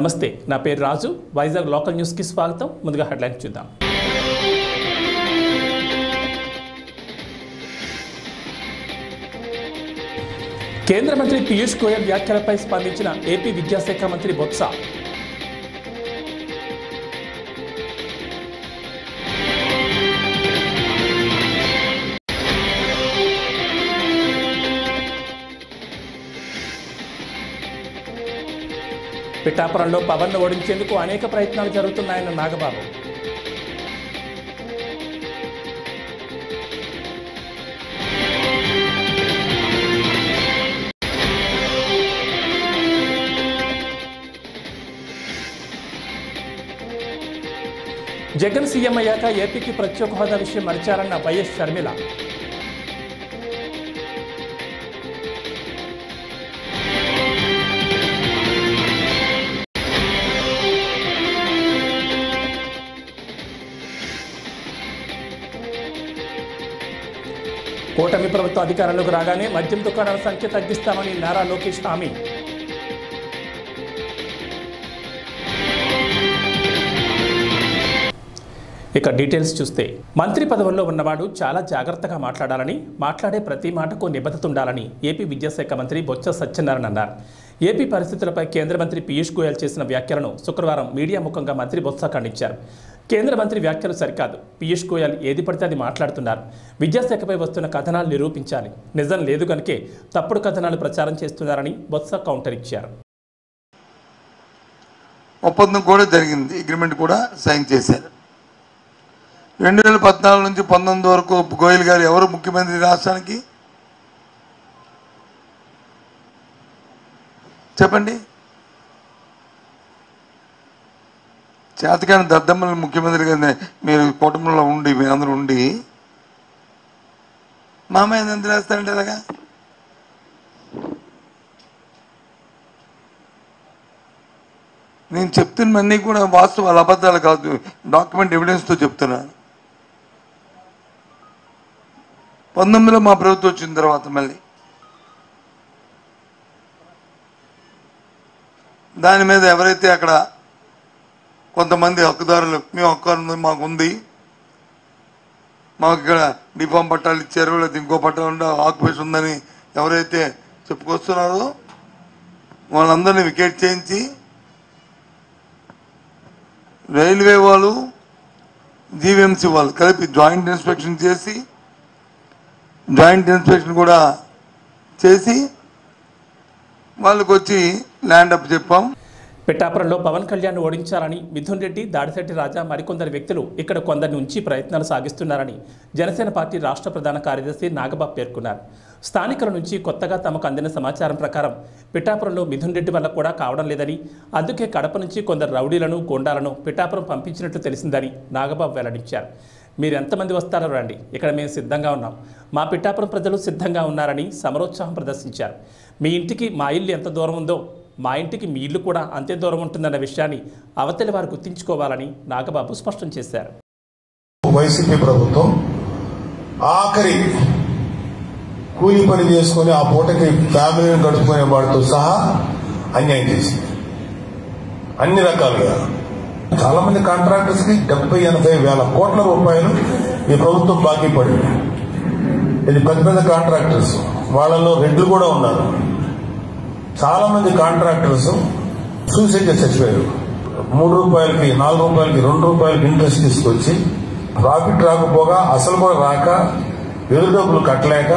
నమస్తే, నా పేరు రాజు. వైజాగ్ లోకల్ న్యూస్కి స్వాగతం. ముందుగా హెడ్లైన్స్ చూద్దాం. కేంద్ర మంత్రి పీయూష్ గోయల్ వ్యాఖ్యలపై స్పందించిన ఏపీ విద్యాశాఖ మంత్రి బొత్స. పిఠాపురంలో పవన్ను ఓడించేందుకు అనేక ప్రయత్నాలు జరుగుతున్నాయన్న నాగబాబు. జగన్ సీఎం అయ్యాక ఏపీకి ప్రత్యేక హోదా విషయం మరిచారన్న వైఎస్ షర్మిల. కూటమి ప్రభుత్వం అధికారంలోకి రాగానే మద్యం దుకాణాల సంఖ్య తగ్గిస్తామని నారా లోకేష్ హామీ. ఇక డీటెయిల్స్ చూస్తే, మంత్రి పదవుల్లో ఉన్నవాడు చాలా జాగ్రత్తగా మాట్లాడాలని, మాట్లాడే ప్రతి మాటకు నిబద్ధత ఉండాలని ఏపీ విద్యాశాఖ మంత్రి బొత్స సత్యనారాయణ అన్నారు. ఏపీ పరిస్థితులపై కేంద్ర మంత్రి పీయూష్ గోయల్ చేసిన వ్యాఖ్యలను శుక్రవారం మీడియా ముఖంగా మంత్రి బొత్స ఖండించారు. కేంద్ర మంత్రి వ్యాఖ్యలు సరికాదు, పీయూష్ గోయల్ ఏది పడితే అది మాట్లాడుతున్నారు. విద్యాశాఖపై వస్తున్న కథనాలు నిరూపించాలి, నిజం లేదు కనుకే తప్పుడు కథనాలు ప్రచారం చేస్తున్నారని బొత్స కౌంటర్ ఇచ్చారు. ఒప్పందం కూడా జరిగింది, అగ్రిమెంట్ కూడా సైన్ చేశారు. 2014 నుంచి 19 వరకు గోయల్ గారు ఎవరు ముఖ్యమంత్రి రాష్ట్రానికి చెప్పండి? చేతకాని దద్దమ్మలు ముఖ్యమంత్రిగా మీరు కుటుంబంలో ఉండి మీరందరూ ఉండి మామయ్య ఎంత రాస్తారంటే అలాగా నేను చెప్తున్నవన్నీ కూడా వాస్తవాలు, అబద్ధాలు కాదు, డాక్యుమెంట్ ఎవిడెన్స్తో చెప్తున్నాను. 19లో మా ప్రభుత్వం వచ్చిన తర్వాత మళ్ళీ దాని మీద ఎవరైతే అక్కడ కొంతమంది హక్కుదారులు, మేము హక్కు మాకుంది, మాకు ఇక్కడ డిఫామ్ పట్టాలు ఇచ్చారు, లేదా ఇంకో పట్టాలు ఆక్యుపేషన్ ఉందని ఎవరైతే చెప్పుకొస్తున్నారో వాళ్ళందరినీ వికెట్ చేయించి రైల్వే వాళ్ళు, జీవీఎంసీ వాళ్ళు కలిపి జాయింట్ ఇన్స్పెక్షన్ చేసి, జాయింట్ ఇన్స్పెక్షన్ కూడా చేసి వాళ్ళకు వచ్చి ల్యాండ్ అప్ చెప్పాం. పిఠాపురంలో పవన్ కళ్యాణ్ ఓడించాలని మిథున్ రెడ్డి, దాడిశెట్టి రాజా మరికొందరు వ్యక్తులు ఇక్కడ కొందరి నుంచి ప్రయత్నాలు సాగిస్తున్నారని జనసేన పార్టీ రాష్ట్ర ప్రధాన కార్యదర్శి నాగబాబు పేర్కొన్నారు. స్థానికుల నుంచి కొత్తగా తమకు అందిన సమాచారం ప్రకారం పిఠాపురంలో మిథున్ రెడ్డి వల్ల కూడా కావడం లేదని, అందుకే కడప నుంచి కొందరు రౌడీలను, గోండాలను పిఠాపురం పంపించినట్లు తెలిసిందని నాగబాబు వెల్లడించారు. మీరు ఎంతమంది వస్తారో రండి, ఇక్కడ మేము సిద్ధంగా ఉన్నాం, మా పిఠాపురం ప్రజలు సిద్ధంగా ఉన్నారని సమరోత్సాహం ప్రదర్శించారు. మీ ఇంటికి మా ఇల్లు ఎంత దూరం ఉందో మా ఇంటికి మీ ఇల్లు కూడా అంతే దూరం ఉంటుందన్న విషయాన్ని అవతలి వారు గుర్తించుకోవాలని నాగబాబు స్పష్టం చేశారు. వైసీపీ ప్రభుత్వం ఆఖరి కూలి పని చేసుకుని ఆ పూటకి ఫ్యామిలీని గడుపుకునే వాడితో సహా అన్యాయం చేసింది అన్ని రకాలుగా. చాలా మంది కాంట్రాక్టర్స్ కి 70-80 వేల కోట్ల రూపాయలు ఈ ప్రభుత్వం బాకీ పడింది. ఇది పెద్ద పెద్ద కాంట్రాక్టర్స్, వాళ్ళలో రెడ్లు కూడా ఉన్నారు. చాలా మంది కాంట్రాక్టర్స్ సూసైడ్ చేసి చచ్చిపోయారు. 3 రూపాయలకి, 4 రూపాయలకి, 2 రూపాయలకి ఇంట్రెస్ట్ తీసుకొచ్చి ప్రాఫిట్ రాకపోగా అసలు కూడా రాక ఎదురు డబ్బులు కట్టలేక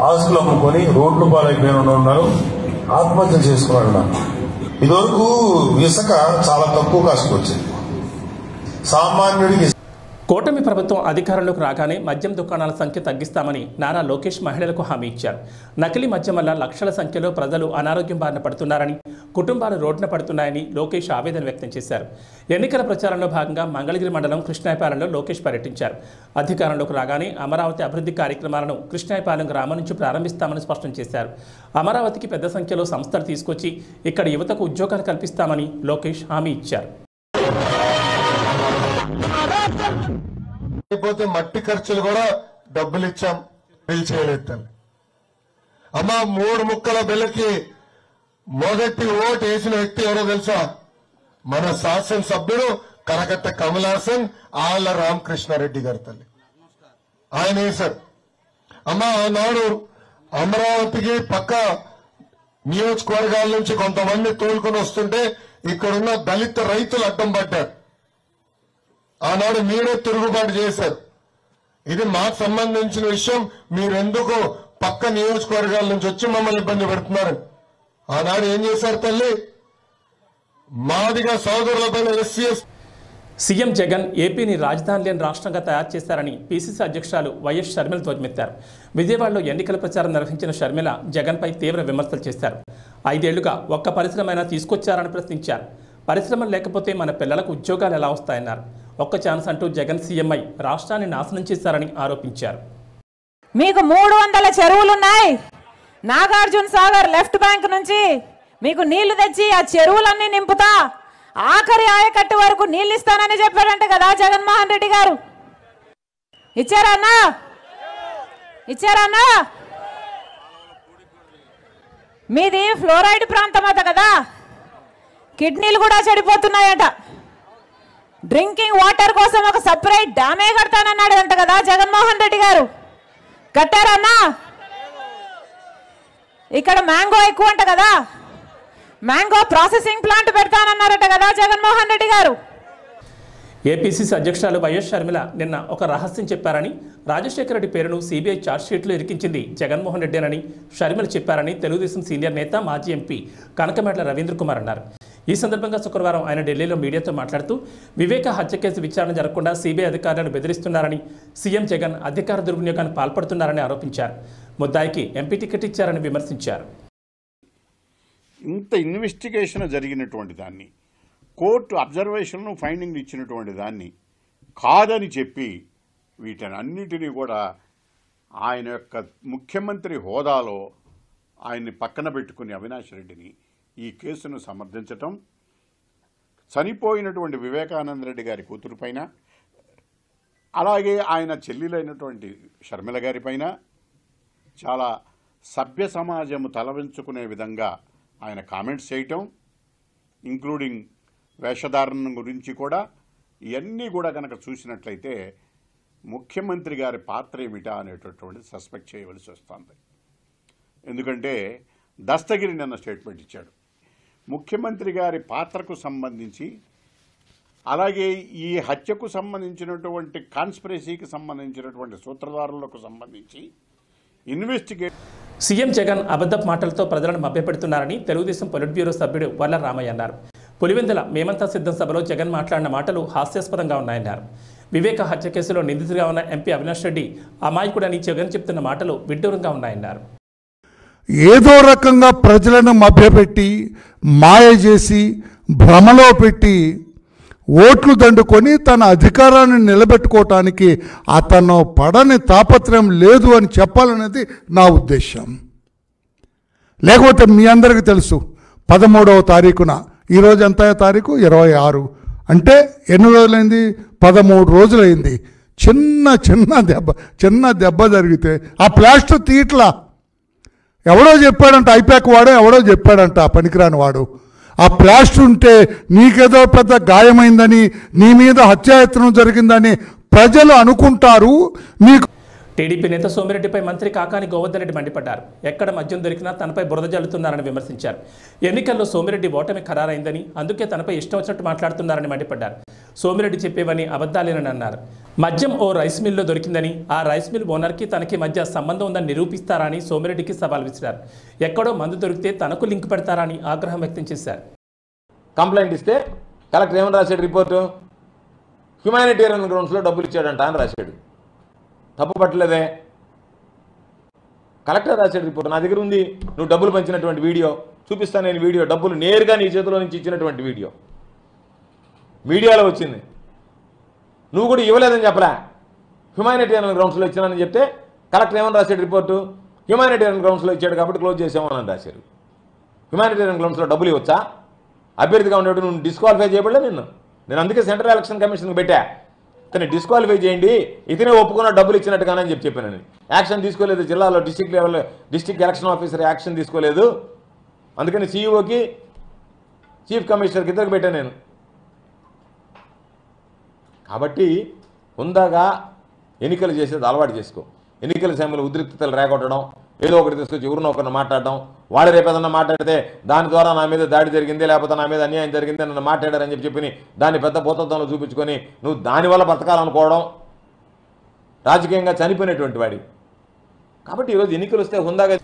ఆస్తులు అమ్ముకొని రోడ్లు పాలైపోయిన ఉన్నారు, ఆత్మహత్య చేసుకున్నాడు. ఇదివరకు ఇసుక చాలా తక్కువ కాస్ట్ వచ్చింది సామాన్యుడికి. కూటమి ప్రభుత్వం అధికారంలోకి రాగానే మద్యం దుకాణాల సంఖ్య తగ్గిస్తామని నారా లోకేష్ మహిళలకు హామీ ఇచ్చారు. నకిలీ మద్యం వల్ల లక్షల సంఖ్యలో ప్రజలు అనారోగ్యం బారిన పడుతున్నారని, కుటుంబాలు రోడ్డున పడుతున్నాయని లోకేష్ ఆవేదన వ్యక్తం చేశారు. ఎన్నికల ప్రచారంలో భాగంగా మంగళగిరి మండలం కృష్ణాయపాలెంలో లోకేష్ పర్యటించారు. అధికారంలోకి రాగానే అమరావతి అభివృద్ధి కార్యక్రమాలను కృష్ణాయపాలెం గ్రామం నుంచి ప్రారంభిస్తామని స్పష్టం చేశారు. అమరావతికి పెద్ద సంఖ్యలో సంస్థలు తీసుకొచ్చి ఇక్కడ యువతకు ఉద్యోగాలు కల్పిస్తామని లోకేష్ హామీ ఇచ్చారు. అయిపోతే మట్టి ఖర్చులు కూడా డబ్బులు ఇచ్చాం, బిల్ చేయలేదు. అమ్మ 3 ముక్కల బిల్లకి మొదటి ఓటు వేసిన వ్యక్తి ఎవరో తెలుసా? మన శాసనసభ్యుడు కరకట్ట కమల్ హాసన్ ఆళ్ల రామకృష్ణారెడ్డి గారి తల్లి. ఆయన వేశారు. అమ్మ ఆనాడు అమరావతికి పక్క నియోజకవర్గాల నుంచి కొంతమంది తోలుకొని వస్తుంటే ఇక్కడున్న దళిత రైతులు అడ్డం పడ్డారు. ఆనాడు మీరే తిరుగుబాటు చేశారు. ఇది మాకు సంబంధించిన విషయం, మీరెందుకు పక్క నియోజకవర్గాల నుంచి వచ్చి మమ్మల్ని ఇబ్బంది పెడుతున్నారు? ఆనాడు ఏం చేశారు తల్లి? మాదిగా సోదరులపైన ఎస్సీఎస్ సీఎం జగన్ ఏపీని రాజధాని లేని రాష్ట్రంగా తయారు చేశారని పీసీసీ అధ్యక్షురాలు వైఎస్ షర్మిల ధ్వజమెత్తారు. విజయవాడలో ఎన్నికల ప్రచారం నిర్వహించిన షర్మిల జగన్పై తీవ్ర విమర్శలు చేశారు. 5 ఏళ్లుగా ఒక్క పరిశ్రమైనా తీసుకొచ్చారని ప్రశ్నించారు. పరిశ్రమలు లేకపోతే మన పిల్లలకు ఉద్యోగాలు ఎలా వస్తాయన్నారు. ఒక్క ఛాన్స్ అంటూ జగన్ సీఎంఐ రాష్ట్రాన్ని నాశనం చేశారని ఆరోపించారు. మీకు 300 చెరువులున్నాయి. నాగార్జున సాగర్ లెఫ్ట్ బ్యాంక్ నుంచి మీకు నీళ్లు తెచ్చి ఆ చెరువులన్నీ నింపుతా ఆఖరి ఆయకట్టు వరకు నీళ్ళు ఇస్తానని చెప్పాడంట కదా జగన్మోహన్ రెడ్డి గారు. ఇచ్చారన్నా? మీది ఫ్లోరైడ్ ప్రాంతం అట కదా, కిడ్నీలు కూడా చెడిపోతున్నాయట. డ్రింకింగ్ వాటర్ కోసం ఒక సపరేట్ డ్యామే కడతానన్నాడు అంట కదా జగన్మోహన్ రెడ్డి గారు. కట్టారన్నా? ఇక్కడ మ్యాంగో ఎక్కువ అంట కదా, మ్యాంగో ప్రాసెసింగ్ ప్లాంట్ పెడతానన్నారట కదా జగన్మోహన్ రెడ్డి గారు. ఏపీసీసీ అధ్యక్షురాలు వైఎస్ షర్మిల నిన్న ఒక రహస్యం చెప్పారని, రాజశేఖర రెడ్డి పేరును సీబీఐ ఛార్జ్షీట్లో ఇరికించింది జగన్మోహన్ రెడ్డేనని షర్మిల చెప్పారని తెలుగుదేశం సీనియర్ నేత మాజీ ఎంపీ కనకమేడల రవీంద్ర కుమార్ అన్నారు. ఈ సందర్భంగా శుక్రవారం ఆయన ఢిల్లీలో మీడియాతో మాట్లాడుతూ వివేక హత్య కేసు విచారణ జరగకుండా సీబీఐ అధికారులను బెదిరిస్తున్నారని, సీఎం జగన్ అధికార దుర్వినియోగానికి పాల్పడుతున్నారని ఆరోపించారు. ముద్దాయికి ఎంపీ టికెట్ ఇచ్చారని విమర్శించారు. ఇంత ఇన్వెస్టిగేషన్ జరిగినటువంటి దాన్ని, కోర్టు అబ్జర్వేషన్ను ఫైండింగ్ ఇచ్చినటువంటి దాన్ని కాదని చెప్పి వీటన్నిటినీ కూడా ఆయన యొక్క ముఖ్యమంత్రి హోదాలో ఆయన్ని పక్కన పెట్టుకుని అవినాష్ రెడ్డిని ఈ కేసును సమర్థించటం, చనిపోయినటువంటి వివేకానంద రెడ్డి గారి కూతురు పైన, అలాగే ఆయన చెల్లెలైనటువంటి షర్మిల గారి పైన చాలా సభ్య సమాజము తలవంచుకునే విధంగా ఆయన కామెంట్స్ చేయటం, ఇంక్లూడింగ్ వేషధారణ గురించి కూడా, ఇవన్నీ కూడా కనుక చూసినట్లయితే ముఖ్యమంత్రి గారి పాత్ర ఏమిటా అనేటటువంటి సస్పెక్ట్ చేయవలసి వస్తుంది. ఎందుకంటే దస్తగిరి నిన్న స్టేట్మెంట్ ఇచ్చాడు. ముఖ్యమంత్రి గారి పాత్రకు సంబంధించి, అలాగే ఈ హత్యకు సంబంధించినటువంటి కాన్స్పిరసీకి సంబంధించినటువంటి సూత్రధారులకు సంబంధించి సీఎం జగన్ అబద్ధపు మాటలతో ప్రజలను మభ్యపెడుతున్నారని తెలుగుదేశం పొలిట్ బ్యూరో సభ్యుడు వల్ల రామయ్య అన్నారు. పులివెందుల మేమంతా సిద్ధం సభలో జగన్ మాట్లాడిన మాటలు హాస్యాస్పదంగా ఉన్నాయన్నారు. వివేక హత్య కేసులో నిందితుడిగా ఉన్న ఎంపీ అవినాష్ రెడ్డి అమాయకుడని జగన్ చెప్తున్న మాటలు విడ్డూరంగా ఉన్నాయన్నారు. ఏదో రకంగా ప్రజలను మభ్యపెట్టి మాయ చేసి భ్రమలో పెట్టి ఓట్లు దండుకొని తన అధికారాన్ని నిలబెట్టుకోవటానికి అతను పడని తాపత్రయం లేదు అని చెప్పాలనేది నా ఉద్దేశం. లేకపోతే మీ అందరికీ తెలుసు 13వ తారీఖున, ఈరోజు ఎంత తారీఖు 26, అంటే ఎన్ని రోజులైంది? 13 రోజులైంది. చిన్న దెబ్బ జరిగితే ఆ ప్లాస్టర్ తీట్లా ఎవడో చెప్పాడంట, ఐపాక్ వాడో ఎవడో చెప్పాడంట, పనికిరాని వాడు. ఆ ప్లాస్టర్ ఉంటే నీకేదో పెద్ద గాయమైందని, నీ మీద హత్యాయత్నం జరిగిందని ప్రజలు అనుకుంటారు. మీకు టీడీపీ నేత సోమిరెడ్డిపై మంత్రి కాకాని గోవర్ధన్ రెడ్డి మండిపడ్డారు. ఎక్కడ మద్యం దొరికినా తనపై బురద జల్లుతున్నారని విమర్శించారు. ఎన్నికల్లో సోమిరెడ్డి ఓటమి ఖరారైందని, అందుకే తనపై ఇష్టం వచ్చినట్టు మాట్లాడుతున్నారని మండిపడ్డారు. సోమిరెడ్డి చెప్పేవని అబద్ధాలేనని అన్నారు. మద్యం ఓ రైస్ మిల్లో దొరికిందని, ఆ రైస్ మిల్ ఓనర్కి తనకి మధ్య సంబంధం ఉందని నిరూపిస్తారని సోమిరెడ్డికి సవాల్ విసిరారు. ఎక్కడో మందు దొరికితే తనకు లింక్ పెడతారని ఆగ్రహం వ్యక్తం చేశారు. కంప్లైంట్ ఇస్తే కలెక్టర్ ఏమని రాశాడు? రిపోర్టు హ్యుమానిటేరియన్ గ్రౌండ్స్లో డబ్బులు ఇచ్చాడంట అని రాశాడు. తప్పు పట్టలేదే, కలెక్టర్ రాశాడు రిపోర్ట్. నా దగ్గర ఉంది, నువ్వు డబ్బులు పంచినటువంటి వీడియో చూపిస్తాను నేను. వీడియో డబ్బులు నేరుగా నీ చేతిలో నుంచి ఇచ్చినటువంటి వీడియో మీడియాలో వచ్చింది. నువ్వు కూడా ఇవ్వలేదని చెప్పలే, హ్యుమానిటేరియన్ గ్రౌండ్స్లో ఇచ్చానని చెప్తే కలెక్టర్ ఏమని రాశాడు రిపోర్టు? హ్యుమానిటేరియన్ గ్రౌండ్స్లో ఇచ్చాడు కాబట్టి క్లోజ్ చేసామని రాశారు. హ్యుమానిటేరియన్ గ్రౌండ్స్లో డబ్బులు ఇవ్వచ్చా? అభ్యర్థిగా ఉండేవాడు నువ్వు డిస్క్వాలిఫై చేయబడలే. నేను అందుకే సెంట్రల్ ఎలక్షన్ కమిషన్కి పెట్టా, ఇతను డిస్క్వాలిఫై చేయండి, ఇతనే ఒప్పుకున్న డబ్బులు ఇచ్చినట్టుగానని చెప్పాను. యాక్షన్ తీసుకోలేదు. జిల్లాలో డిస్ట్రిక్ట్ లెవెల్లో డిస్ట్రిక్ట్ ఎలక్షన్ ఆఫీసర్ యాక్షన్ తీసుకోలేదు. అందుకని సీఈఓకి చీఫ్ కమిషనర్కి ఇద్దరికి పెట్టాను నేను. కాబట్టి హుందాగా ఎన్నికలు చేసేది అలవాటు చేసుకో. ఎన్నికల సమయంలో ఉద్రిక్తతలు రేగొట్టడం, ఏదో ఒకటి తీసుకొచ్చి ఎవరినో ఒకరిని మాట్లాడడం, వాళ్ళు రేపేదన్నా మాట్లాడితే దాని ద్వారా నా మీద దాడి జరిగింది లేకపోతే నా మీద అన్యాయం జరిగింది నన్ను మాట్లాడారని చెప్పి దాన్ని పెద్ద భూతత్వంలో చూపించుకొని నువ్వు దానివల్ల బతకాలనుకోవడం రాజకీయంగా చనిపోయినటువంటి వాడి. కాబట్టి ఈరోజు ఎన్నికలు వస్తే హుందాగా.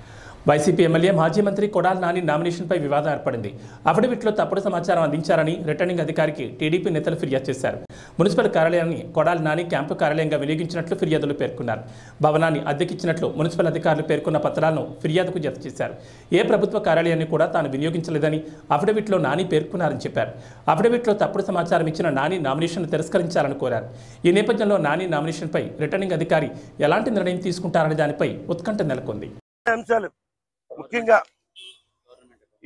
వైసీపీ ఎమ్మెల్యే మాజీ మంత్రి కొడాలి నాని నామినేషన్పై వివాదం ఏర్పడింది. అఫిడవిట్లో తప్పుడు సమాచారం అందించారని రిటర్నింగ్ అధికారికి టీడీపీ నేతలు ఫిర్యాదు చేశారు. మున్సిపల్ కార్యాలయాన్ని కొడాలి నాని క్యాంపు కార్యాలయంగా వినియోగించినట్లు ఫిర్యాదులు పేర్కొన్నారు. భవనాన్ని అద్దెకిచ్చినట్లు మున్సిపల్ అధికారులు పేర్కొన్న పత్రాలను ఫిర్యాదుకు జత చేశారు. ఏ ప్రభుత్వ కార్యాలయాన్ని కూడా తాను వినియోగించలేదని అఫిడవిట్లో నాని పేర్కొన్నారని చెప్పారు. అఫిడవిట్లో తప్పుడు సమాచారం ఇచ్చిన నాని నామినేషన్ తిరస్కరించాలని కోరారు. ఈ నేపథ్యంలో నాని నామినేషన్పై రిటర్నింగ్ అధికారి ఎలాంటి నిర్ణయం తీసుకుంటారనే దానిపై ఉత్కంఠ నెలకొంది. ముఖ్యంగా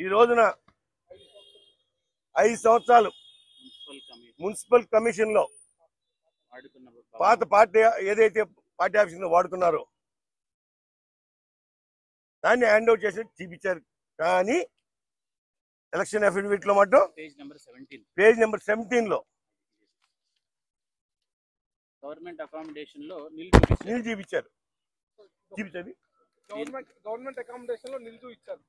ఈ రోజున 5 సంవత్సరాలు మున్సిపల్ కమిషన్ లో పాత పార్టీ ఏదైతే పార్టీ ఆఫీస్ లో వాడుకున్నారో దాన్ని హ్యాండ్ ఓవర్ చేసి చూపించారు. కానీ ఎలక్షన్ అఫిడవిట్ లో మాత్రం పేజ్ నెంబర్ 17 లో గవర్నమెంట్ అకామిడేషన్ లో నిల్ చూపించారు. గవర్నమెంట్ అకామిడేషన్ లో నిల్చు ఇచ్చారు.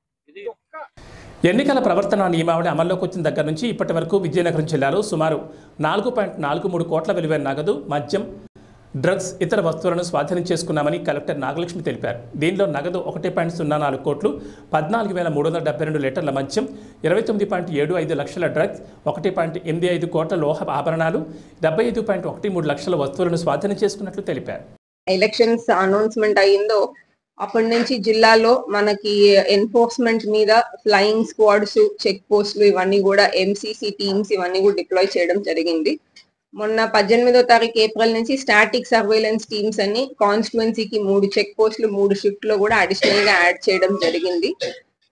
ఎన్నికల ప్రవర్తన నియమావళి అమల్లోకి వచ్చిన దగ్గర నుంచి ఇప్పటి వరకు విజయనగరం జిల్లాలో సుమారు 4.43 కోట్ల విలువైన నగదు, మద్యం, డ్రగ్స్, ఇతర వస్తువులను స్వాధీనం చేసుకున్నామని కలెక్టర్ నాగలక్ష్మి తెలిపారు. దీనిలో నగదు 1.04 కోట్లు, 14,372 లీటర్ల మద్యం, 29.75 లక్షల డ్రగ్స్, 1.85 కోట్ల లోహ ఆభరణాలు, 75.13 లక్షల వస్తువులను స్వాధీనం చేసుకున్నట్లు తెలిపారు. ఎలక్షన్స్ అనౌన్స్మెంట్ అయ్యిందో అప్పటి నుంచి జిల్లాలో మనకి ఎన్ఫోర్స్మెంట్ మీద ఫ్లయింగ్ స్క్వాడ్స్, చెక్ పోస్టులు ఇవన్నీ కూడా ఎంసీసీ టీమ్స్ ఇవన్నీ కూడా డిప్లాయ్ చేయడం జరిగింది. మొన్న 18వ తారీఖు ఏప్రిల్ నుంచి స్టాటిక్ సర్వేలెన్స్ టీమ్స్ అన్ని కాన్స్టిట్యుయెన్సీకి 3 చెక్ పోస్టులు 3 షిఫ్ట్ లో కూడా అడిషనల్ గా యాడ్ చేయడం జరిగింది.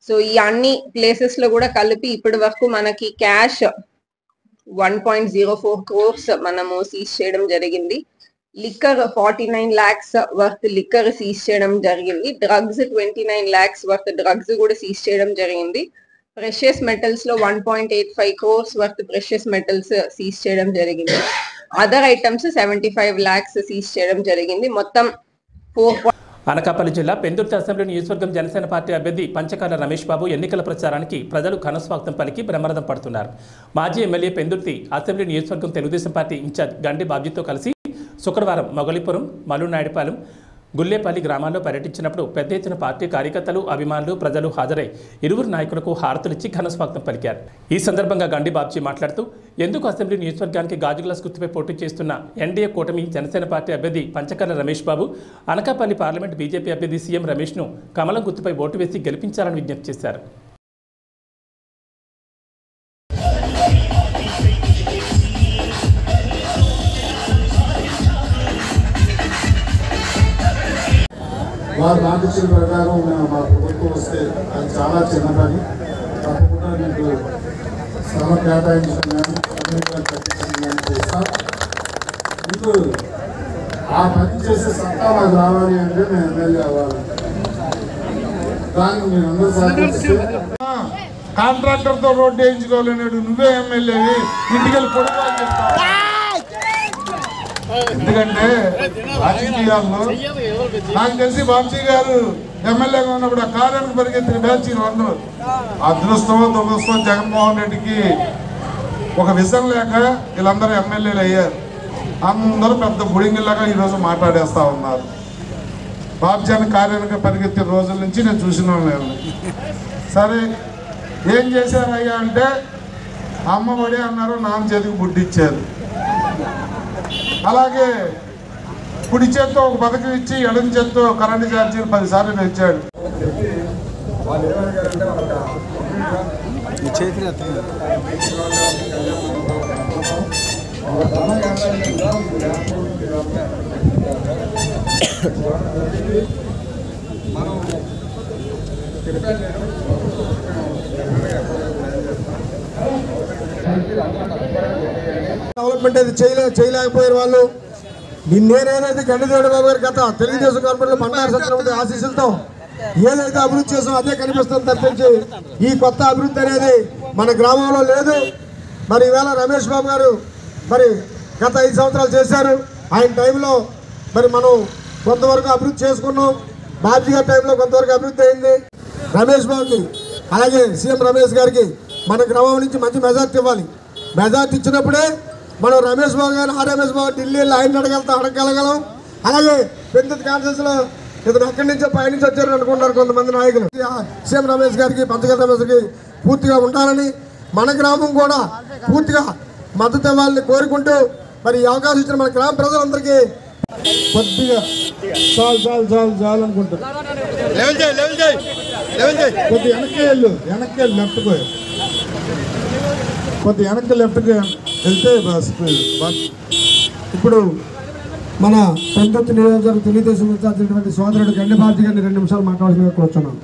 సో ఈ అన్ని ప్లేసెస్ లో కూడా కలిపి ఇప్పటి వరకు మనకి క్యాష్ 1.04 crores మనము సీజ్ చేయడం జరిగింది. Liquor 49 lakhs worth liquor seize చేయడం జరిగింది. డ్రగ్స్ 29 lakhs వర్త్ డ్రగ్స్ కూడా సీజ్ చేయడం జరిగింది. ప్రెషియస్ మెటల్స్ లో 1.85 crores worth precious metals seize చేయడం జరిగింది. అదర్ ఐటమ్స్ 75 lakhs సీజ్ చేయడం జరిగింది. మొత్తం 4. అనకాపల్లి జిల్లా పెందుర్తి అసెంబ్లీ నియోజకవర్గం జనసేన పార్టీ అభ్యర్థి పంచకాల రమేష్ బాబు ఎన్నికల ప్రచారానికి ప్రజలు ఘనస్వాగతం పలికి బ్రహ్మరథం పడుతున్నారు. మాజీ ఎమ్మెల్యే పెందుర్తి అసెంబ్లీ నియోజకవర్గం తెలుగుదేశం పార్టీ ఇన్ఛార్జ్ గండి బాబ్జీతో కలిసి శుక్రవారం మొగలిపురం, మల్లునాయుడుపాలెం, గుల్లేపల్లి గ్రామాల్లో పర్యటించినప్పుడు పెద్ద ఎత్తున పార్టీ కార్యకర్తలు, అభిమానులు, ప్రజలు హాజరై ఇరువురు నాయకులకు హారతులిచ్చి ఘనస్వాగతం పలికారు. ఈ సందర్భంగా గండి బాబ్జీ మాట్లాడుతూ ఎందుకు అసెంబ్లీ నియోజకవర్గానికి గాజు గ్లాస్ గుర్తుపై పోటీ చేస్తున్న ఎన్డీఏ కూటమి జనసేన పార్టీ అభ్యర్థి పంచకర్ల రమేష్ బాబు, అనకాపల్లి పార్లమెంట్ బీజేపీ అభ్యర్థి సీఎం రమేష్ను కమలం గుర్తుపై ఓటు వేసి గెలిపించాలని విజ్ఞప్తి చేశారు. వారు నాకు ఇచ్చిన ప్రకారం మా ప్రభుత్వం వస్తే అది చాలా చిన్న పని. తప్పకుండా మీకు శ్రమ కేటాయించడం కానీ సమయంగా కట్టించడం కానీ చేస్తాం. మీకు ఆ పని చేసే సత్తా మాకు రావాలి అంటే మేము ఎమ్మెల్యే అవ్వాలి. దానికి మీరు అందరూ సహకరిస్తే కాంట్రాక్టర్తో రోడ్డు వేయించుకోవాలన్నాడు. నువ్వే ఎమ్మెల్యేవి, ఇంటికి వెళ్ళి పొడవాలి చెప్తావు. ఎందుకంటే రాజకీయాల్లో నాకు తెలిసి బాబ్జీ గారు ఎమ్మెల్యేగా ఉన్నప్పుడు ఆ కార్యానికి పరిగెత్తిన బ్యాచ్ అందరూ అదృష్టమో దురదృష్టమో జగన్మోహన్ రెడ్డికి ఒక విజన్ లేక వీళ్ళందరూ ఎమ్మెల్యేలు అయ్యారు. అందరూ పెద్ద బుడింగిలాగా ఈరోజు మాట్లాడేస్తా ఉన్నారు. బాబ్జీ అని కార్యానికి పరిగెత్తిన రోజుల నుంచి నేను చూసిన నేను. సరే ఏం చేశారయ్యా అంటే అమ్మఒడి అన్నారు, నాన్న చేతికి బుడ్డి ఇచ్చారు. అలాగే కుడి చేత్తో ఒక పథకం ఇచ్చి ఎడం చేత్తో కరెంటు ఛార్జీలు 10 సార్లు పెంచాడు. డెవలప్మెంట్ అది చేయలేకపోయారు వాళ్ళు. నేనేనైతే గండిదేవుడు బాబు గారి గత తెలుగుదేశం గవర్నమెంట్ లో బండారు సత్యనారాయణ ఆశీస్సులతో ఏదైతే అభివృద్ధి చేసామో అదే కనిపిస్తుంది తప్పించి ఈ కొత్త అభివృద్ధి అనేది మన గ్రామంలో లేదు. మరి ఈవేళ రమేష్ బాబు గారు మరి గత 5 సంవత్సరాలు చేశారు. ఆయన టైంలో మరి మనం కొంతవరకు అభివృద్ధి చేసుకున్నాం. బాబ్జీ గారి టైంలో కొంతవరకు అభివృద్ధి అయింది. రమేష్ బాబుకి అలాగే సీఎం రమేష్ గారికి మన గ్రామం నుంచి మంచి మెజార్టీ ఇవ్వాలి. మెజార్టీ ఇచ్చినప్పుడే మనం రమేష్ బాబు గారు రమేష్ బాబు ఢిల్లీలో ఆయన అడగగలం. అలాగే పెద్ద కాన్ఫరెన్స్లో ఇతను ఎక్కడి నుంచో పైనుంచి వచ్చారని అనుకుంటున్నారు కొంతమంది నాయకులు. సీఎం రమేష్ గారికి పంచగల రమేష్ గారికి పూర్తిగా ఉండాలని మన గ్రామం కూడా పూర్తిగా మద్దతు ఇవ్వాలని కోరుకుంటూ మరి ఈ అవకాశం ఇచ్చిన మన గ్రామ ప్రజలందరికీ కొద్దిగా చాలు అనుకుంటారు. కొద్ది వెనక్కి లెఫ్ట్ పోయి కొద్ది వెనక్కి లెఫ్ట్కి వెళ్తే బస్. ఇప్పుడు మన పెందుర్తి నియోజకవర్గ తెలుగుదేశం ఇన్ఛార్జినటువంటి సోదరుడు గండి బాబ్జీ గారిని 2 నిమిషాలు మాట్లాడాల్సిందిగా కూర్చున్నాను.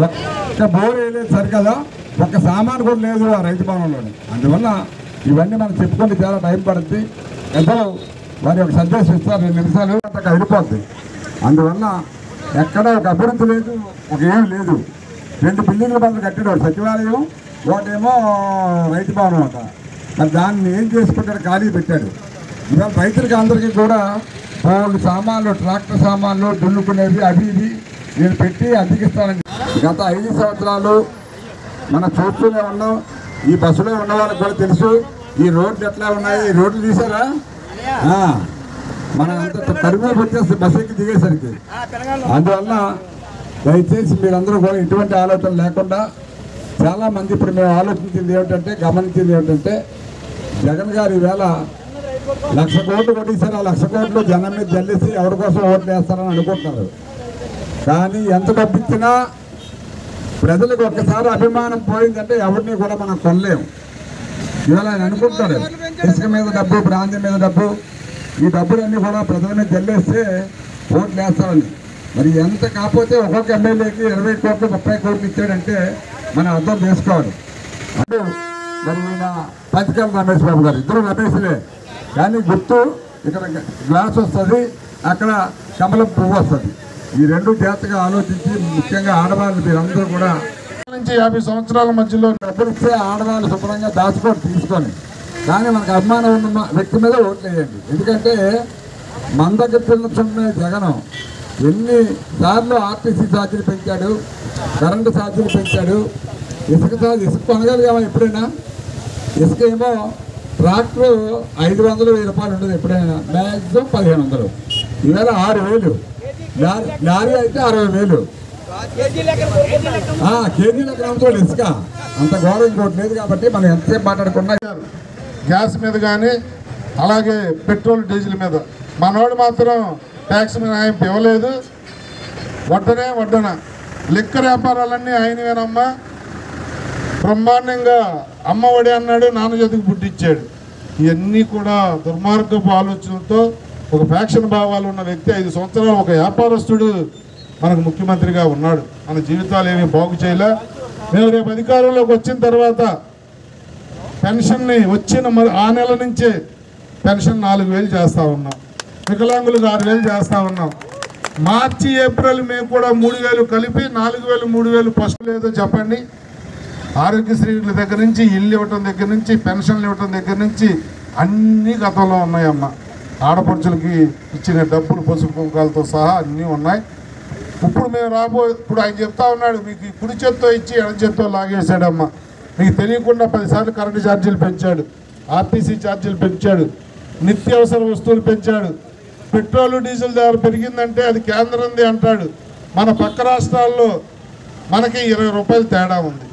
ఒక్క బోర్ వేయలేదు సరికదా, ఒక్క సామాను కూడా లేదు ఆ రైతు భవనంలోని. అందువల్ల ఇవన్నీ మనం చెప్పుకుంటే చాలా టైం పడుతుంది. పెద్దలు వారి ఒక సందేశం ఇస్తారు, 2 నిమిషాలు అంతకు అయిపోద్ది. అందువల్ల ఎక్కడ ఒక అభివృద్ధి లేదు, ఒక ఏం లేదు. 2 బిల్డింగ్ల బదులు కట్టాడు, సచివాలయం ఒకటేమో రైతు భవనం అంట. మరి దాన్ని ఏం చేసుకుంటాడు, ఖాళీ పెట్టాడు. ఇవాళ రైతులకి అందరికీ కూడా బోర్డు సామాన్లు, ట్రాక్టర్ సామాన్లు, దున్నుకునేవి అవి ఇవి నేను పెట్టి అద్దెకిస్తానని గత 5 సంవత్సరాలు మనం చూస్తూనే ఉన్నాం. ఈ బస్సులో ఉన్న వాళ్ళకి కూడా తెలుసు ఈ రోడ్లు ఎట్లా ఉన్నాయి. ఈ రోడ్లు తీసారా, మనం అంత కరువు వచ్చేస్తే బస్సు ఎక్కి దిగేసరికి. అందువల్ల దయచేసి మీరందరూ కూడా ఎటువంటి ఆలోచన లేకుండా, చాలామంది ఇప్పుడు మేము ఆలోచించింది ఏమిటంటే, గమనించింది ఏమిటంటే, జగన్ గారు ఈవేళ 1,00,000 కోట్లు కొట్టేశారు. ఆ 1,00,000 కోట్లు జనం మీద జల్లేసి ఎవరి కోసం ఓట్లు వేస్తారని అనుకుంటున్నారు. కానీ ఎంత డబ్బు ఇచ్చినా ప్రజలకు ఒక్కసారి అభిమానం పోయిందంటే ఎవరిని కూడా మనం కొనలేము. ఇవాళ ఆయన అనుకుంటాడు ఇసుక మీద డబ్బు, బ్రాంతి మీద డబ్బు, ఈ డబ్బులన్నీ కూడా ప్రజల మీద జల్లేస్తే ఓట్లు వేస్తారని. మరి ఎంత కాకపోతే ఒక్కొక్క ఎమ్మెల్యేకి 20 కోట్లు 30 కోట్లు ఇచ్చాడంటే మనం అర్థం చేసుకోవాలి. అంటే మరి ఈయన పంచకల్ రమేష్ బాబు గారు, ఇద్దరు రమేష్లే, కానీ గుర్తు ఇక్కడ గ్లాస్ వస్తుంది, అక్కడ కమలం పువ్వు వస్తుంది. ఈ 2 జాగ్రత్తగా ఆలోచించి, ముఖ్యంగా ఆడవాళ్ళు మీరందరూ కూడా నుంచి 50 సంవత్సరాల మధ్యలో డబ్బులు ఇస్తే ఆడవాళ్ళు శుభ్రంగా దాచుకొని తీసుకొని, కానీ మనకు అభిమానం ఉన్న వ్యక్తి మీద ఓట్లు వేయండి. ఎందుకంటే మన దగ్గర తిన్నచున్న జగనం ఎన్నిసార్లు ఆర్టీసీ ఛార్జీలు పెంచాడు, కరెంటు ఛార్జీలు పెంచాడు, ఇసుక కొనగలిగామా ఎప్పుడైనా? ఇసుక ఏమో ట్రాక్టర్ 500-1000 రూపాయలు ఉండదు ఎప్పుడైనా, మ్యాక్సిమం 1500. ఈవేళ 6000, లారీ అయితే 60,000. కేజీ లెక్కన అమ్ముతాడు ఇసుక. అంత ఘోరం ఇంకోటి లేదు. కాబట్టి మనం ఎంతసేపు మాట్లాడుకున్నా గ్యాస్ మీద కానీ అలాగే పెట్రోల్ డీజిల్ మీద మనోడు మాత్రం ట్యాక్స్ మినహాయింపు ఇవ్వలేదు. వడ్డన లిక్కర్ వ్యాపారాలన్నీ ఆయనవేనమ్మా. బ్రహ్మాండంగా అమ్మ ఒడి అన్నాడు, నాన్న చేతికి పుట్టించాడు. ఇవన్నీ కూడా దుర్మార్గపు ఆలోచనలతో ఒక ఫ్యాక్షన్ భావాలు ఉన్న వ్యక్తి 5 సంవత్సరాలు ఒక వ్యాపారస్తుడు మనకు ముఖ్యమంత్రిగా ఉన్నాడు. మన జీవితాలు ఏమీ బాగు చేయలే. మేము రేపు అధికారంలోకి వచ్చిన తర్వాత పెన్షన్ని వచ్చిన ఆ నెల నుంచే పెన్షన్ 4000 చేస్తూ ఉన్నాం, వికలాంగులకు 6000 చేస్తూ ఉన్నాం. మార్చి, ఏప్రిల్, మే కూడా 3000 కలిపి 4000, 3000 ఫస్ట్ లేదో చెప్పండి. ఆరోగ్యశ్రీల దగ్గర నుంచి, ఇల్లు ఇవ్వటం దగ్గర నుంచి, పెన్షన్లు ఇవ్వటం దగ్గర నుంచి అన్నీ గతంలో ఉన్నాయమ్మ. ఆడపడుచులకి ఇచ్చిన డబ్బులు, పసుపు కుంకాలతో సహా అన్నీ ఉన్నాయి. ఇప్పుడు మేము ఇప్పుడు ఆయన చెప్తా ఉన్నాడు, మీకు కుడి చేత్తో ఇచ్చి ఎడ చేత్తో లాగేశాడమ్మా. మీకు తెలియకుండా 10 సార్లు కరెంటు ఛార్జీలు పెంచాడు, ఆర్టీసీ ఛార్జీలు పెంచాడు, నిత్యావసర వస్తువులు పెంచాడు. పెట్రోలు డీజిల్ ధర పెరిగిందంటే అది కేంద్రంది అంటాడు. మన పక్క రాష్ట్రాల్లో మనకి 20 రూపాయలు తేడా ఉంది.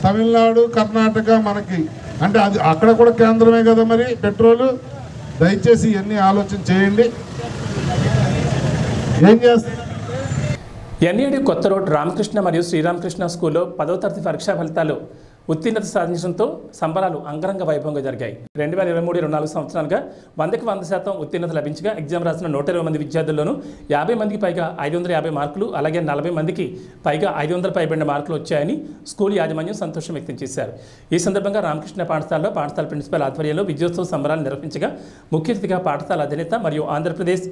తమిళనాడు, కర్ణాటక మనకి అంటే అది అక్కడ కూడా కేంద్రమే కదా మరి పెట్రోలు. దయచేసి ఇవన్నీ ఆలోచన చేయండి. ఏం చేస్తారు? ఎన్ఏడి కొత్త రోడ్ రామకృష్ణ మరియు శ్రీరామకృష్ణ స్కూల్లో 10వ తరగతి పరీక్షా ఫలితాలు ఉత్తీర్ణత సాధించడంతో సంబరాలు అంగరంగ వైభవంగా జరిగాయి. 2023-24 సంవత్సరాలుగా 100కి 100% ఉత్తీర్ణత లభించగా ఎగ్జామ్ రాసిన 120 మంది విద్యార్థుల్లోనూ 50 మందికి పైగా 550 మార్కులు, అలాగే 40 మందికి పైగా 500 పైబడిన మార్కులు వచ్చాయని స్కూల్ యాజమాన్యం సంతోషం వ్యక్తం చేశారు. ఈ సందర్భంగా రామకృష్ణ పాఠశాలలో పాఠశాల ప్రిన్సిపల్ ఆధ్వర్యంలో విజయోత్సవ సంబరాలు నిర్వహించగా ముఖ్య అతిథిగా పాఠశాల అధినేత మరియు ఆంధ్రప్రదేశ్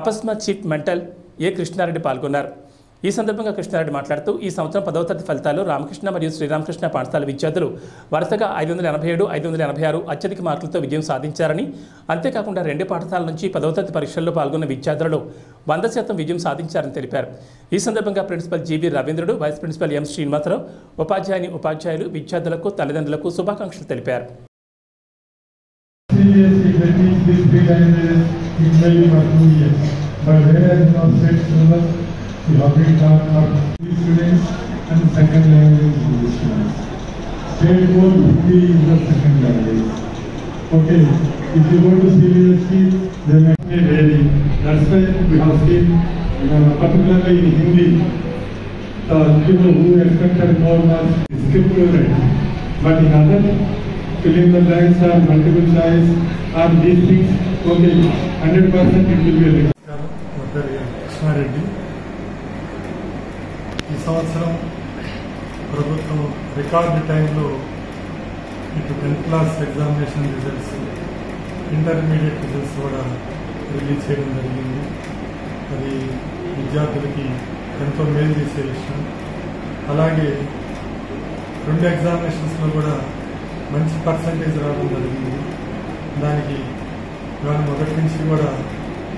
అపస్మా చీఫ్ మెంటల్ ఏ కృష్ణారెడ్డి పాల్గొన్నారు. ఈ సందర్భంగా కృష్ణారెడ్డి మాట్లాడుతూ ఈ సంవత్సరం 10వ తరగతి ఫలితాల్లో రామకృష్ణ మరియు శ్రీరామకృష్ణ పాఠశాల విద్యార్థులు వరుసగా 587, 586 అత్యధిక మార్కులతో విజయం సాధించారని, అంతేకాకుండా 2 పాఠశాలల నుంచి 10వ తరగతి పరీక్షల్లో పాల్గొన్న విద్యార్థులలో 100% విజయం సాధించారని తెలిపారు. ఈ సందర్భంగా ప్రిన్సిపల్ జీవి రవీంద్రుడు, వైస్ ప్రిన్సిపల్ ఎం శ్రీనివాసరావు, ఉపాధ్యాయులు విద్యార్థులకు తల్లిదండ్రులకు శుభాకాంక్షలు తెలిపారు. We have been taught for these students and second language English students. State board Hindi is the second language. Okay, if you go to CBSE, they may vary. That's why we have seen, particularly in Hindi, the people who expected more marks skipped over it. But in other fill in the blanks or multiple choice or these things, okay, 100% it will be a Krishnareddy. ఈ సంవత్సరం ప్రభుత్వం record టైంలో ఇటు 10th class examination results, intermediate results కూడా release చేయడం జరిగింది. అది విద్యార్థులకి ఎంతో మేలు చేసే విషయం. అలాగే 2 ఎగ్జామినేషన్స్లో కూడా మంచి పర్సంటేజ్ రావడం జరిగింది. దానికి దాని మొదటి నుంచి కూడా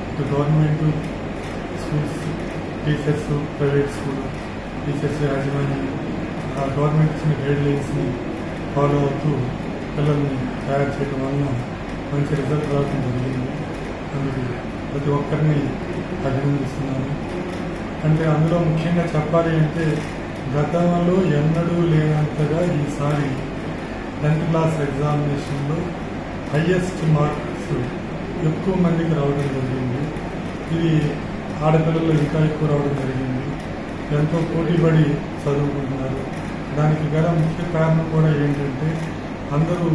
ఇటు government schools, teachers, private school teachers యాజమాన్యం గవర్నమెంట్ ఇచ్చిన గైడ్ లైన్స్ని ఫాలో అవుతూ పిల్లల్ని తయారు చేయడం వలన మంచి రిజల్ట్ రావడం జరిగింది. అందుకు ప్రతి ఒక్కరిని అభినందిస్తున్నాను. అంటే అందులో ముఖ్యంగా చెప్పాలి అంటే గతంలో ఎన్నడూ లేనంతగా ఈసారి 10th క్లాస్ ఎగ్జామినేషన్లో హయ్యెస్ట్ మార్క్స్ ఎక్కువ మందికి రావడం జరిగింది. ఇది ఆడపిల్లల్లో ఇంకా ఎక్కువ రావడం జరిగింది. ఎంతో పోటీపడి చదువుకుంటున్నారు. దానికి గల ముఖ్య కారణం కూడా ఏంటంటే అందరూ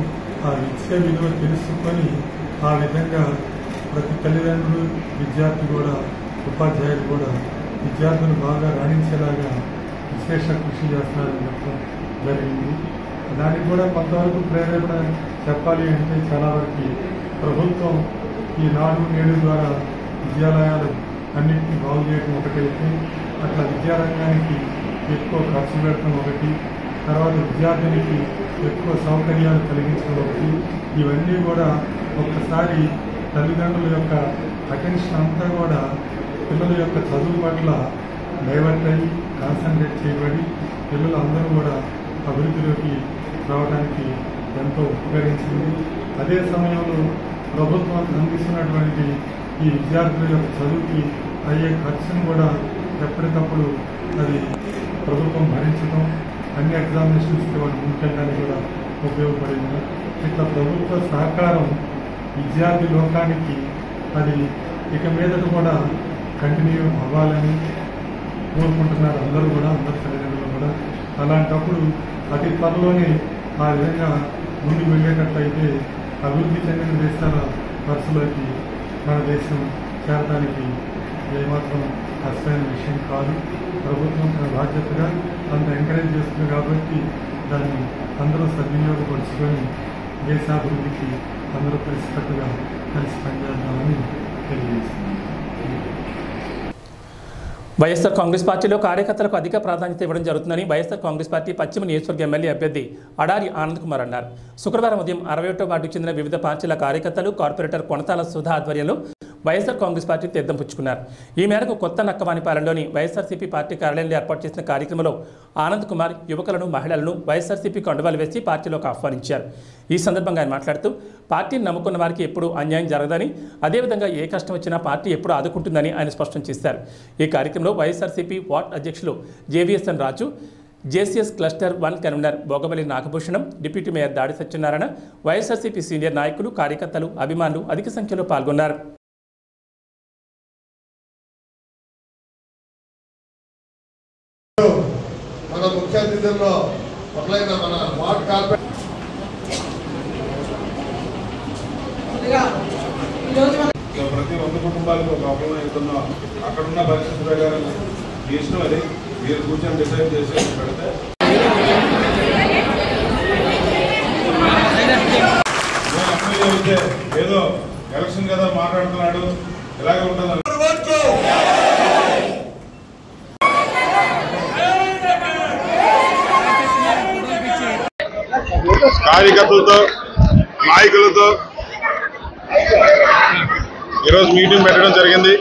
ఆ విద్య విలువ తెలుసుకొని ఆ విధంగా ప్రతి తల్లిదండ్రులు, విద్యార్థి కూడా, ఉపాధ్యాయులు కూడా విద్యార్థులు బాగా రాణించేలాగా విశేష కృషి చేస్తున్నారని చెప్పడం జరిగింది. దానికి కూడా కొంతవరకు ప్రేరేపణ చెప్పాలి అంటే చాలా వరకు ప్రభుత్వం ఈ 4 నేడు ద్వారా విద్యాలయాలు అన్నింటినీ బాగు చేయడం ఒకటైతే, అట్లా విద్యారంగానికి ఎక్కువ ఖర్చు పెట్టడం ఒకటి, తర్వాత విద్యార్థునికి ఎక్కువ సౌకర్యాలు కలిగించడం ఒకటి, ఇవన్నీ కూడా ఒక్కసారి తల్లిదండ్రుల యొక్క అటెన్షన్ అంతా కూడా పిల్లల యొక్క చదువు పట్ల డైవర్ట్ అయ్యి కాన్సన్ట్రేట్ చేయబడి పిల్లలు అందరూ కూడా అభివృద్ధిలోకి రావడానికి ఎంతో ఉపకరించింది. అదే సమయంలో ప్రభుత్వం అందిస్తున్నటువంటి ఈ విద్యార్థుల యొక్క చదువుకి అయ్యే ఖర్చును కూడా ఎప్పటికప్పుడు అది ప్రభుత్వం భరించడం, అన్ని ఎగ్జామినేషన్స్కి వాళ్ళు ముందుకెళ్ళడానికి కూడా ఉపయోగపడింది. ఇట్లా ప్రభుత్వ సహకారం విద్యార్థి లోకానికి అది ఇక మీదట కూడా కంటిన్యూ అవ్వాలని కోరుకుంటున్నారు అందరూ కూడా, అందరు తల్లిదండ్రులు కూడా. అలాంటప్పుడు అతి త్వరలోనే ఆ విధంగా ముందుకు వెళ్ళేటట్లయితే అభివృద్ధి చెందిన దేశాల వరుసలోకి మన దేశం చేరడానికి ఏమాత్రం కష్టమైన విషయం కాదు. ప్రభుత్వం తన బాధ్యతగా అంత ఎంకరేజ్ చేస్తుంది కాబట్టి దాన్ని అందరూ సద్వినియోగపరుచుకొని దేశాభివృద్ధికి అందరూ కలిసికట్టుగా కలిసి పనిచేద్దామని తెలియజేస్తుంది. వైఎస్ఆర్ కాంగ్రెస్ పార్టీలో కార్యకర్తలకు అధిక ప్రాధాన్యత ఇవ్వడం జరుగుతుందని వైఎస్ఆర్ కాంగ్రెస్ పార్టీ పశ్చిమ నియోజకవర్గ ఎమ్మెల్యే అభ్యర్థి అడారి ఆనంద్ కుమార్ అన్నారు. శుక్రవారం ఉదయం 61వ వార్డుకు చెందిన వివిధ పార్టీల కార్యకర్తలు, కార్పొరేటర్ కొనతాల సుధా ఆధ్వర్యంలో వైఎస్ఆర్ కాంగ్రెస్ పార్టీ తీర్థం పుచ్చుకున్నారు. ఈ మేరకు కొత్త నక్కవానిపాలెంలోని వైఎస్ఆర్సీపీ పార్టీ కార్యాలయంలో ఏర్పాటు చేసిన కార్యక్రమంలో ఆనంద్ కుమార్ యువకులను, మహిళలను వైఎస్ఆర్సీపీ కండువాలు వేసి పార్టీలోకి ఆహ్వానించారు. ఈ సందర్భంగా ఆయన మాట్లాడుతూ పార్టీని నమ్ముకున్న వారికి ఎప్పుడూ అన్యాయం జరగదని, అదేవిధంగా ఏ కష్టం వచ్చినా పార్టీ ఎప్పుడూ ఆదుకుంటుందని ఆయన స్పష్టం చేశారు. ఈ కార్యక్రమంలో వైఎస్ఆర్సీపీ వార్డ్ అధ్యక్షులు JVSN Raju, JCS cluster 1 convener Bogabali Nagabhushanam, deputy mayor Dadi Satyanarayana, YSRCP senior నాయకులు, కార్యకర్తలు, అభిమానులు అధిక సంఖ్యలో పాల్గొన్నారు. మన ముఖ్య అతిథుల్లో ఒకలైన మన వార్డ్ కార్పొరేటర్ ప్రతి 100 కుటుంబాలకు ఒక అప్లై అవుతున్నాం. అక్కడున్న పరిస్థితి ప్రకారం ఇష్టం అది మీరు కూర్చొని డిసైడ్ చేసి పెడితే ఏదో ఎలక్షన్ కదా మాట్లాడుతున్నాడు ఇలాగే ఉంటుంది. కార్యకర్తలతో నాయకులతో ఈరోజు మీటింగ్ పెట్టడం జరిగింది.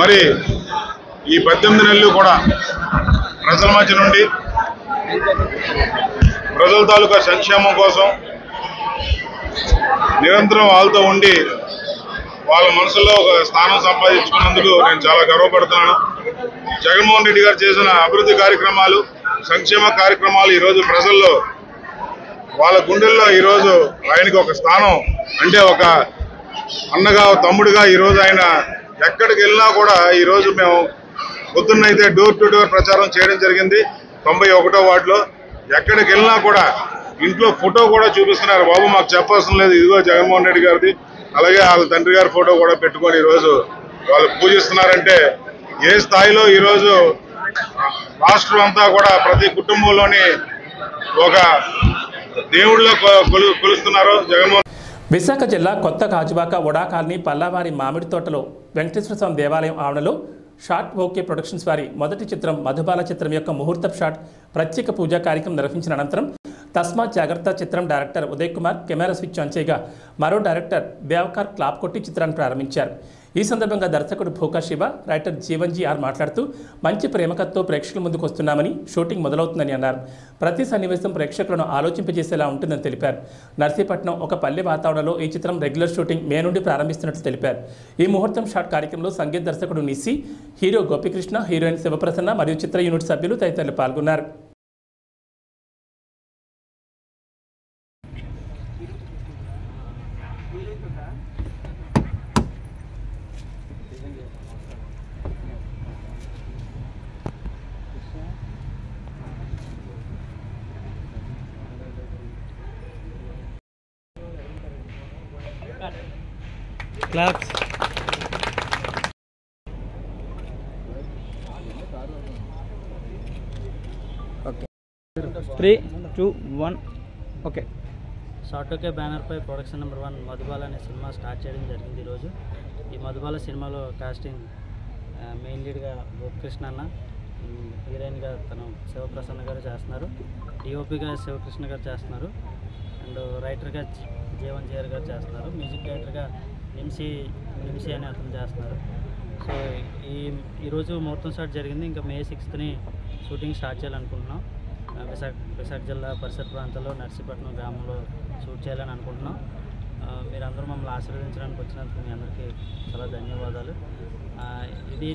మరి ఈ 18 నెలలు కూడా ప్రజల మధ్య నుండి ప్రజల తాలూకా సంక్షేమం కోసం నిరంతరం వాళ్ళతో ఉండి వాళ్ళ మనసులో ఒక స్థానం సంపాదించుకున్నందుకు నేను చాలా గర్వపడుతున్నాను. జగన్మోహన్ రెడ్డి గారు చేసిన అభివృద్ధి కార్యక్రమాలు, సంక్షేమ కార్యక్రమాలు ఈరోజు ప్రజల్లో వాళ్ళ గుండెల్లో ఈరోజు ఆయనకి ఒక స్థానం అంటే ఒక అన్నగా తమ్ముడిగా ఈరోజు ఆయన ఎక్కడికి వెళ్ళినా కూడా ఈరోజు మేము పొద్దున్నైతే డోర్ టు డోర్ ప్రచారం చేయడం జరిగింది. 91వ వార్డులో ఎక్కడికి వెళ్ళినా కూడా ఇంట్లో ఫోటో కూడా చూపిస్తున్నారు. బాబు మాకు చెప్పాల్సిన లేదు, ఇదిగో జగన్మోహన్ రెడ్డి గారిది, అలాగే వాళ్ళ తండ్రి గారి ఫోటో కూడా పెట్టుకొని ఈరోజు వాళ్ళు పూజిస్తున్నారంటే ఏ స్థాయిలో ఈరోజు రాష్ట్రం అంతా కూడా ప్రతి కుటుంబంలోని ఒక దేవుళ్ళ కొలుస్తున్నారో జగన్మోహన్. విశాఖ జిల్లా కొత్త గాజువాక వడా కాలనీ పల్లావారి మామిడి తోటలో వెంకటేశ్వర స్వామి దేవాలయం ఆవరణలో షార్ట్ ఓకే ప్రొడక్షన్స్ వారి మొదటి చిత్రం మధుబాల చిత్రం యొక్క ముహూర్తపు షాట్ ప్రత్యేక పూజా కార్యక్రమం నిర్వహించిన అనంతరం తస్మాత్ జాగ్రత్త చిత్రం director Uday Kumar camera switch on చేయగా మరో డైరెక్టర్ దేవకార్ క్లాప్ కొట్టి చిత్రాన్ని ప్రారంభించారు. ఈ సందర్భంగా దర్శకుడు భూకా శివ, రైటర్ జీవన్జీ ఆర్ మాట్లాడుతూ మంచి ప్రేమకథతో ప్రేక్షకుల ముందుకు వస్తున్నామని, షూటింగ్ మొదలవుతుందని అన్నారు. ప్రతి సన్నివేశం ప్రేక్షకులను ఆలోచింపజేసేలా ఉంటుందని తెలిపారు. నర్సీపట్నం ఒక పల్లె వాతావరణంలో ఈ చిత్రం రెగ్యులర్ షూటింగ్ మే నుండి ప్రారంభిస్తున్నట్లు తెలిపారు. ఈ ముహూర్తం షాట్ కార్యక్రమంలో సంగీత దర్శకుడు నిస్సి, హీరో గోపికృష్ణ, హీరోయిన్ శివప్రసన్న మరియు చిత్ర యూనిట్ సభ్యులు తదితరులు పాల్గొన్నారు. Claps. 3, 2, 1. ఓకే. షార్ట్ ఓకే బ్యానర్పై ప్రొడక్షన్ నెంబర్ 1 మధుబాల అనే సినిమా స్టార్ట్ చేయడం జరిగింది ఈరోజు. ఈ మధుబాల సినిమాలో కాస్టింగ్ మెయిన్ లీడ్గా గోపికృష్ణ అన్న, హీరోయిన్గా తను శివప్రసన్న గారు చేస్తున్నారు, డిఓపిగా శివకృష్ణ గారు చేస్తున్నారు, అండ్ రైటర్గా జీవన్ జేఆర్ గారు చేస్తున్నారు, మ్యూజిక్ డైరెక్టర్గా నిమ్సి అనే అతను చేస్తున్నారు. సో ఈరోజు ముహూర్తం స్టార్ట్ జరిగింది. ఇంకా మే 6th షూటింగ్ స్టార్ట్ చేయాలనుకుంటున్నాం. విశాఖ జిల్లా పరిసర ప్రాంతాల్లో నర్సీపట్నం గ్రామంలో షూట్ చేయాలని అనుకుంటున్నాం. మీరందరూ మమ్మల్ని ఆశీర్వదించడానికి వచ్చినందుకు మీ అందరికీ చాలా ధన్యవాదాలు. ఇది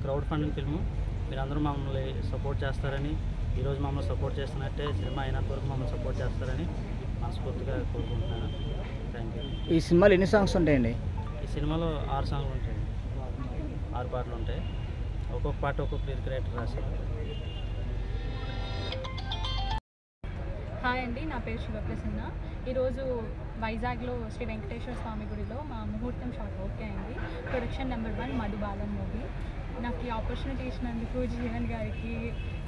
క్రౌడ్ ఫండింగ్ ఫిల్ము. మీరందరూ మమ్మల్ని సపోర్ట్ చేస్తారని, ఈరోజు మమ్మల్ని సపోర్ట్ చేస్తున్నట్టే సినిమా అయినంత వరకు మమ్మల్ని సపోర్ట్ చేస్తారని మనస్ఫూర్తిగా కోరుకుంటున్నాను. Thank you. ఈ సినిమాలో ఎన్ని సాంగ్స్ ఉంటాయండి? ఈ సినిమాలో 6 సాంగ్లు ఉంటాయి, 6 పాటలు ఉంటాయి. ఒక్కొక్క పాట ఒక్కొక్క లిరిక్ రైటర్ రాశారు. హాయ్ అండి, నా పేరు శివప్రసన్న. ఈరోజు వైజాగ్లో శ్రీ వెంకటేశ్వర స్వామి గుడిలో మా ముహూర్తం షాట్ ఓకే అయింది. Production number 1 Madhubalam movie. నాకు ఈ ఆపర్చునిటీ ఇచ్చినందుకు జీవన్ గారికి,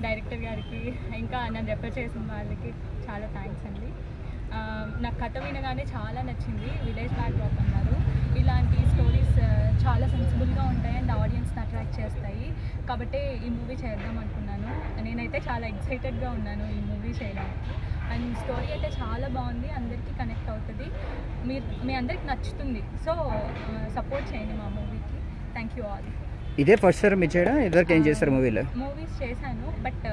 డైరెక్టర్ గారికి, ఇంకా నన్ను రెఫర్ చేసిన వాళ్ళకి చాలా థ్యాంక్స్ అండి. నాకు కథ వినగానే చాలా నచ్చింది. విలేజ్ బ్యాక్డ్రాప్ అన్నారు. ఇలాంటి స్టోరీస్ చాలా సెన్సిబుల్గా ఉంటాయి అండ్ ఆడియన్స్ని అట్రాక్ట్ చేస్తాయి. కాబట్టి ఈ మూవీ చేద్దాం అనుకున్నాను. నేనైతే చాలా ఎక్సైటెడ్గా ఉన్నాను ఈ మూవీ చేయడానికి. అండ్ స్టోరీ అయితే చాలా బాగుంది, అందరికీ కనెక్ట్ అవుతుంది, మీ అందరికి నచ్చుతుంది. సో సపోర్ట్ చేయండి మా మూవీకి. Thank you all. ఇదే ఫస్ట్ సార్ మీరు చేయడం? ఇదివరకు ఏం చేస్తారు మూవీలో? మూవీస్ చేశాను, బట్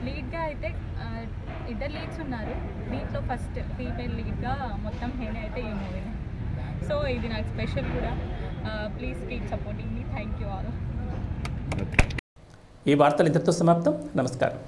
లీడ్గా అయితే 2 లీడ్స్ ఉన్నారు. దీంట్లో ఫస్ట్ ఫీమేల్ లీడ్గా మొత్తం హేనే అయితే ఈ మూవీని. సో ఇది నాకు స్పెషల్ కూడా. Please keep supporting me. Thank you all. ఈ వార్తలు ఇంతటితో సమాప్తం. నమస్కారం.